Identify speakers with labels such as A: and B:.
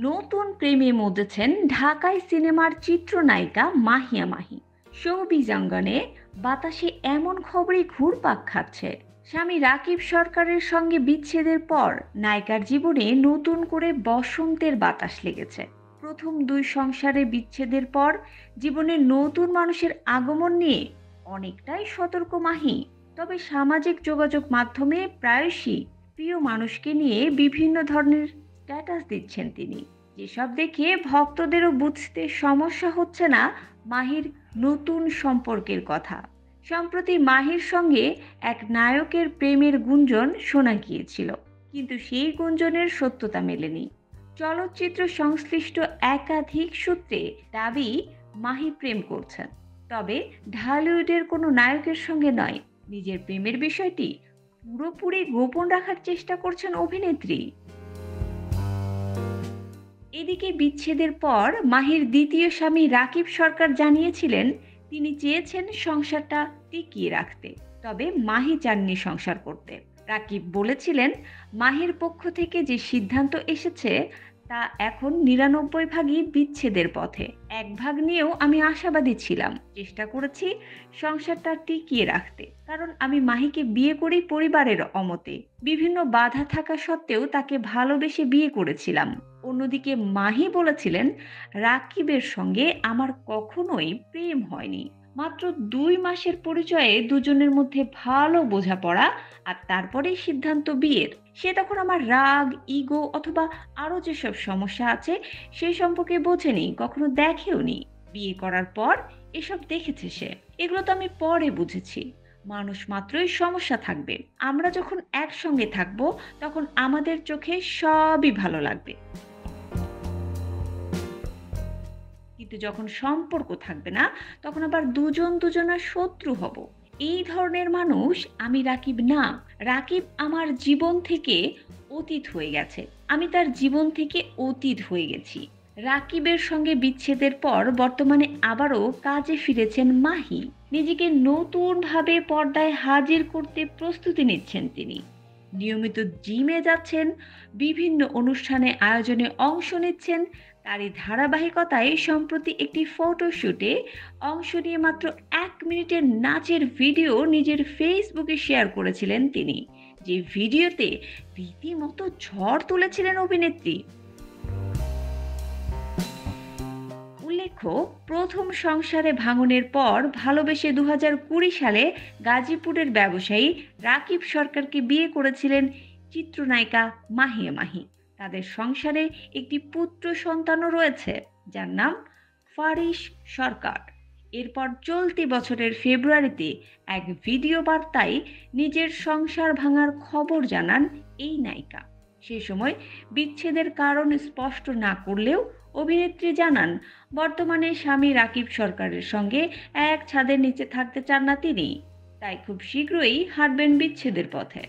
A: নতুন প্রেমে মজেছেন ঢাকাই সিনেমার চিত্রনায়িকা মাহিয়া মাহি। শোবিজ অঙ্গনে বাতাসে এমন খবরই ঘুরপাক খাচ্ছে। স্বামী রাকিব সরকারের সঙ্গে বিচ্ছেদের পর নায়িকার জীবনে নতুন করে বসন্তের বাতাস লেগেছে। প্রথম দুই সংসারে বিচ্ছেদের পর জীবনে নতুন মানুষের আগমন নিয়ে অনেকটাই সতর্ক মাহি। তবে সামাজিক যোগাযোগ মাধ্যমে প্রায়শই প্রিয় মানুষকে নিয়ে বিভিন্ন ধরনের স্ট্যাটাস দিচ্ছেন তিনি, যেসব দেখে ভক্তদেরও বুঝতে সমস্যা হচ্ছে না মাহির নতুন সম্পর্কের কথা। সম্প্রতি মাহির সঙ্গে এক নায়কের প্রেমের গুঞ্জন শোনা গিয়েছিল, কিন্তু সেই গুঞ্জনের সত্যতা মেলেনি। চলচ্চিত্র সংশ্লিষ্ট একাধিক সূত্রে দাবি মাহি প্রেম করছেন, তবে ঢালিউডের কোনো নায়কের সঙ্গে নয়। নিজের প্রেমের বিষয়টি পুরোপুরি গোপন রাখার চেষ্টা করছেন অভিনেত্রী। এদিকে বিচ্ছেদের পর মাহির দ্বিতীয় স্বামী রাকিব সরকার জানিয়েছিলেন তিনি চেয়েছেন সংসারটা টিকিয়ে রাখতে, তবে মাহি চাননি সংসার করতে। রাকিব বলেছিলেন মাহির পক্ষ থেকে যে সিদ্ধান্ত এসেছে তা এখন ৯৯ ভাগই বিচ্ছেদের পথে। এক ভাগ নিয়েও আমি আশাবাদী ছিলাম, চেষ্টা করেছি সংসারটা টিকিয়ে রাখতে, কারণ আমি মাহিকে বিয়ে করি পরিবারের অমতে। বিভিন্ন বাধা থাকা সত্ত্বেও তাকে ভালোবেসে বিয়ে করেছিলাম। অন্যদিকে মাহি বলেছিলেন রাকিবের সঙ্গে আমার কখনোই প্রেম হয়নি, মাত্র ২ মাসের পরিচয়ে দুজনের মধ্যে ভালো বোঝাপড়া, আর তারপরেই সিদ্ধান্ত বিয়ের। সে তখন আমার রাগ, ইগো অথবা আরো যেসব সমস্যা আছে সেই সম্পর্কে বোঝেনি, কখনো দেখেওনি। বিয়ে করার পর এসব দেখেছে সে। এগুলো তো আমি পরে বুঝেছি। মানুষ মাত্রই সমস্যা থাকবে, আমরা যখন একসঙ্গে থাকবো তখন আমাদের চোখে সবই ভালো লাগবে, কিন্তু যখন সম্পর্ক থাকবে না তখন আবার দুজন দুজনের শত্রু হব। এই ধরনের মানুষ আমি রাকিব না। রাকিব আমার জীবন থেকে অতীত হয়ে গেছে, আমি তার জীবন থেকে অতীত হয়ে গেছি। রাকিবের সঙ্গে বিচ্ছেদের পর বর্তমানে আবারও কাজে ফিরেছেন মাহি। নিজেকে নতুন ভাবে পর্দায় হাজির করতে প্রস্তুতি নিচ্ছেন তিনি। নিয়মিত জিমে যাচ্ছেন, বিভিন্ন অনুষ্ঠানে আয়োজনে অংশ নিচ্ছেন। তারই ধারাবাহিকতায় সম্প্রতি একটি ফটোশুটে অংশ নিয়ে মাত্র ১ মিনিটের নাচের ভিডিও নিজের ফেসবুকে শেয়ার করেছিলেন তিনি, যে ভিডিওতে রীতিমতো ঝড় তুলেছিলেন অভিনেত্রী। উল্লেখ্য, প্রথম সংসারে ভাঙনের পর ভালোবেসে ২০২০ সালে গাজীপুরের ব্যবসায়ী রাকিব সরকারকে বিয়ে করেছিলেন চিত্রনায়িকা মাহিয়া মাহি। তাদের সংসারে একটি পুত্র সন্তানও রয়েছে, যার নাম ফারিস সরকার। এরপর চলতি বছরের ফেব্রুয়ারিতে এক ভিডিও বার্তায় নিজের সংসার ভাঙার খবর জানান এই নায়িকা। সে সময় বিচ্ছেদের কারণ স্পষ্ট না করলেও অভিনেত্রী জানান বর্তমানে স্বামী রাকিব সরকারের সঙ্গে এক ছাদের নিচে থাকতে চান না তিনি, তাই খুব শীঘ্রই হাঁটবেন বিচ্ছেদের পথে।